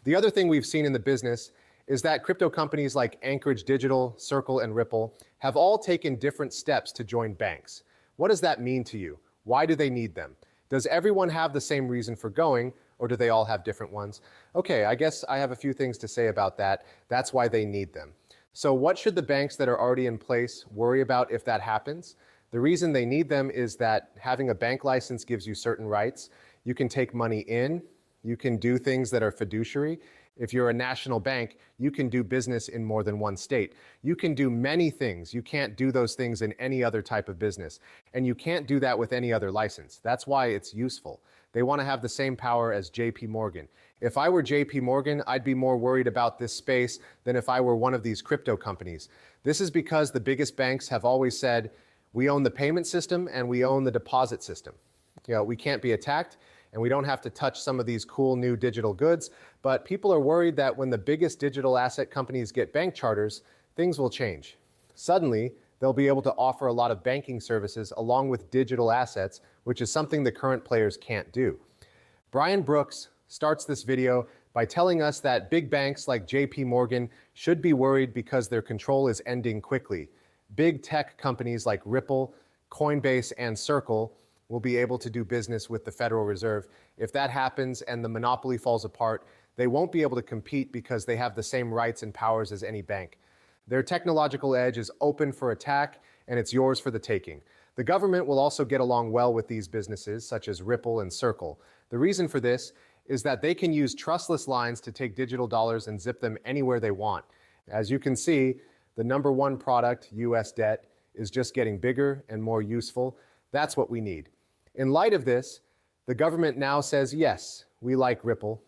The other thing we've seen in the business is that crypto companies like Anchorage Digital, Circle, and Ripple have all taken different steps to join banks. What does that mean to you? Why do they need them? Does everyone have the same reason for going, or do they all have different ones? Okay, I guess I have a few things to say about that. That's why they need them. So what should the banks that are already in place worry about if that happens? The reason they need them is that having a bank license gives you certain rights. You can take money in, you can do things that are fiduciary. If you're a national bank, you can do business in more than one state. You can do many things. You can't do those things in any other type of business. And you can't do that with any other license. That's why it's useful. They want to have the same power as JP Morgan. If I were JP Morgan, I'd be more worried about this space than if I were one of these crypto companies. This is because the biggest banks have always said, we own the payment system and we own the deposit system. We can't be attacked, and we don't have to touch some of these cool new digital goods, but people are worried that when the biggest digital asset companies get bank charters, things will change. Suddenly, they'll be able to offer a lot of banking services along with digital assets, which is something the current players can't do. Brian Brooks starts this video by telling us that big banks like JP Morgan should be worried because their control is ending quickly. Big tech companies like Ripple, Coinbase, and Circle will be able to do business with the Federal Reserve. If that happens and the monopoly falls apart, they won't be able to compete because they have the same rights and powers as any bank. Their technological edge is open for attack, and it's yours for the taking. The government will also get along well with these businesses, such as Ripple and Circle. The reason for this is that they can use trustless lines to take digital dollars and zip them anywhere they want. As you can see, the number one product, US debt, is just getting bigger and more useful. That's what we need. In light of this, the government now says, yes, we like Ripple.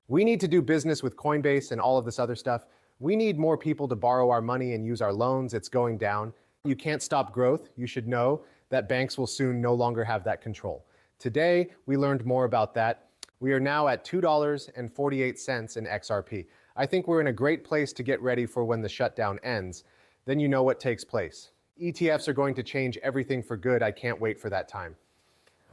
We need to do business with Coinbase and all of this other stuff. We need more people to borrow our money and use our loans. It's going down. You can't stop growth. You should know that banks will soon no longer have that control. Today, we learned more about that. We are now at $2.48 in XRP. I think we're in a great place to get ready for when the shutdown ends. Then you know what takes place. ETFs are going to change everything for good. I can't wait for that time.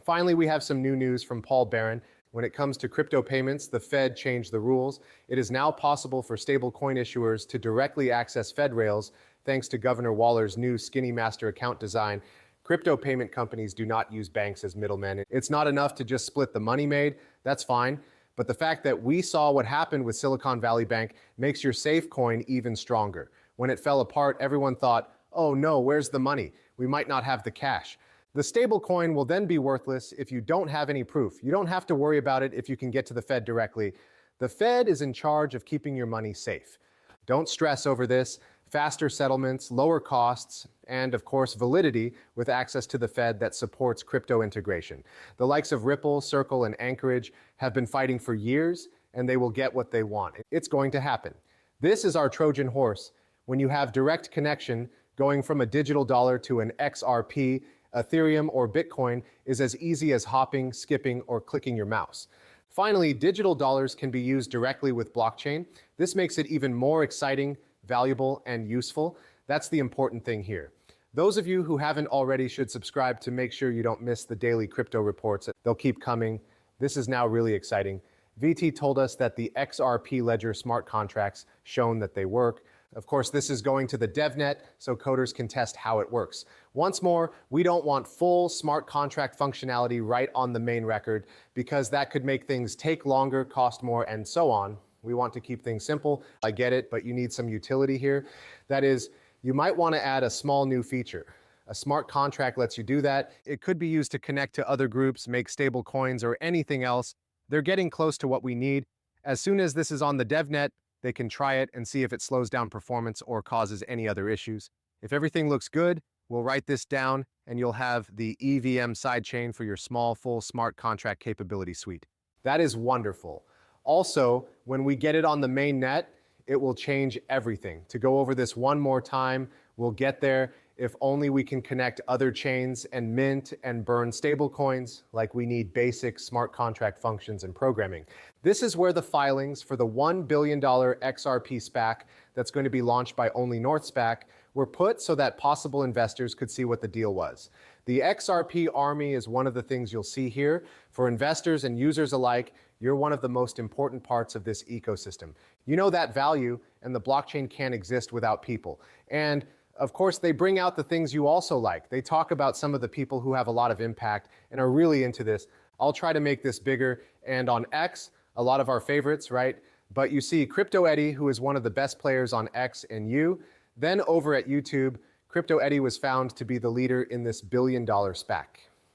Finally, we have some new news from Paul Barron. When it comes to crypto payments, the Fed changed the rules. It is now possible for stablecoin issuers to directly access Fed rails thanks to Governor Waller's new skinny master account design. Crypto payment companies do not use banks as middlemen. It's not enough to just split the money made. That's fine. But the fact that we saw what happened with Silicon Valley Bank makes your safe coin even stronger. When it fell apart, everyone thought, oh no, where's the money? We might not have the cash. The stable coin will then be worthless if you don't have any proof. You don't have to worry about it if you can get to the Fed directly. The Fed is in charge of keeping your money safe. Don't stress over this. Faster settlements, lower costs, and of course validity with access to the Fed that supports crypto integration. The likes of Ripple, Circle, and Anchorage have been fighting for years, and they will get what they want. It's going to happen. This is our Trojan horse. When you have direct connection, going from a digital dollar to an XRP, Ethereum, or Bitcoin is as easy as hopping, skipping, or clicking your mouse. Finally, digital dollars can be used directly with blockchain. This makes it even more exciting, valuable, and useful. That's the important thing here. Those of you who haven't already should subscribe to make sure you don't miss the daily crypto reports. They'll keep coming. This is now really exciting. VT told us that the XRP Ledger smart contracts shown that they work. Of course, this is going to the DevNet so coders can test how it works. Once more, we don't want full smart contract functionality right on the main record because that could make things take longer, cost more, and so on. We want to keep things simple. I get it, but you need some utility here. That is, you might want to add a small new feature. A smart contract lets you do that. It could be used to connect to other groups, make stable coins, or anything else. They're getting close to what we need. As soon as this is on the DevNet, they can try it and see if it slows down performance or causes any other issues. If everything looks good, we'll write this down and you'll have the EVM sidechain for your small, full smart contract capability suite. That is wonderful. Also, when we get it on the main net, it will change everything. To go over this one more time, we'll get there. If only we can connect other chains and mint and burn stable coins like we need basic smart contract functions and programming. This is where the filings for the $1 billion XRP SPAC that's going to be launched by Only North SPAC were put so that possible investors could see what the deal was. The XRP army is one of the things you'll see here. For investors and users alike, You're one of the most important parts of this ecosystem. You know that value, and the blockchain can't exist without people. And of course, they bring out the things you also like. They talk about some of the people who have a lot of impact and are really into this. I'll try to make this bigger. And on X, a lot of our favorites, right? But you see Crypto Eddie, who is one of the best players on X and U. Then over at YouTube, Crypto Eddie was found to be the leader in this billion-dollar SPAC.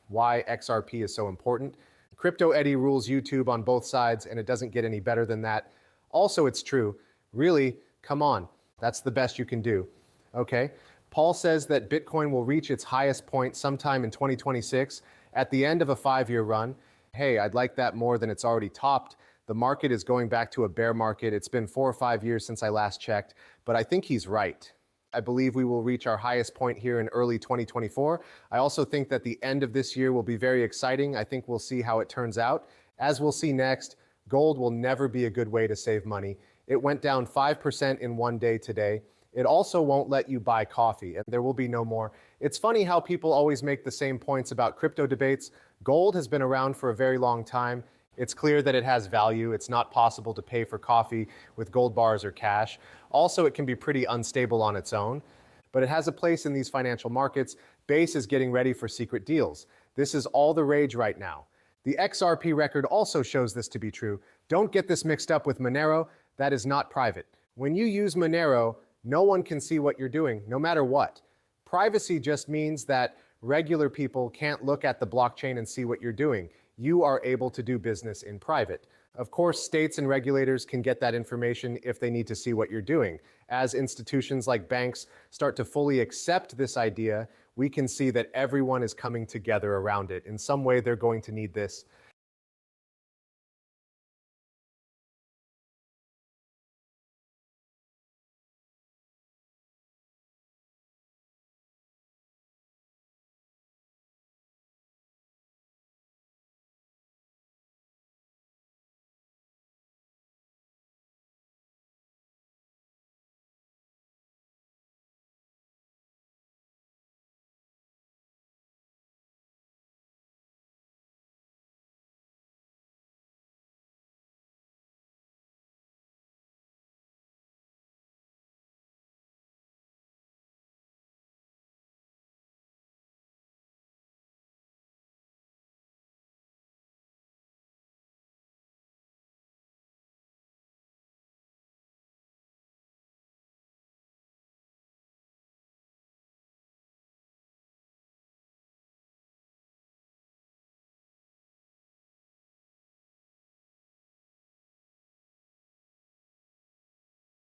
Why XRP is so important? Crypto Eddie rules YouTube on both sides, and it doesn't get any better than that. Also, it's true. Really, come on. That's the best you can do. Okay? Paul says that Bitcoin will reach its highest point sometime in 2026 at the end of a 5-year run. Hey, I'd like that more than it's already topped. The market is going back to a bear market. It's been 4 or 5 years since I last checked, but I think he's right. I believe we will reach our highest point here in early 2024. I also think that the end of this year will be very exciting. I think we'll see how it turns out. As we'll see next, gold will never be a good way to save money. It went down 5% in one day today. It also won't let you buy coffee, and there will be no more. It's funny how people always make the same points about crypto debates. Gold has been around for a very long time. It's clear that it has value. It's not possible to pay for coffee with gold bars or cash. Also, it can be pretty unstable on its own, but it has a place in these financial markets. Base is getting ready for secret deals. This is all the rage right now. The XRP record also shows this to be true. Don't get this mixed up with Monero. That is not private. When you use Monero, no one can see what you're doing, no matter what. Privacy just means that regular people can't look at the blockchain and see what you're doing. You are able to do business in private. Of course, states and regulators can get that information if they need to see what you're doing. As institutions like banks start to fully accept this idea, we can see that everyone is coming together around it. In some way, they're going to need this.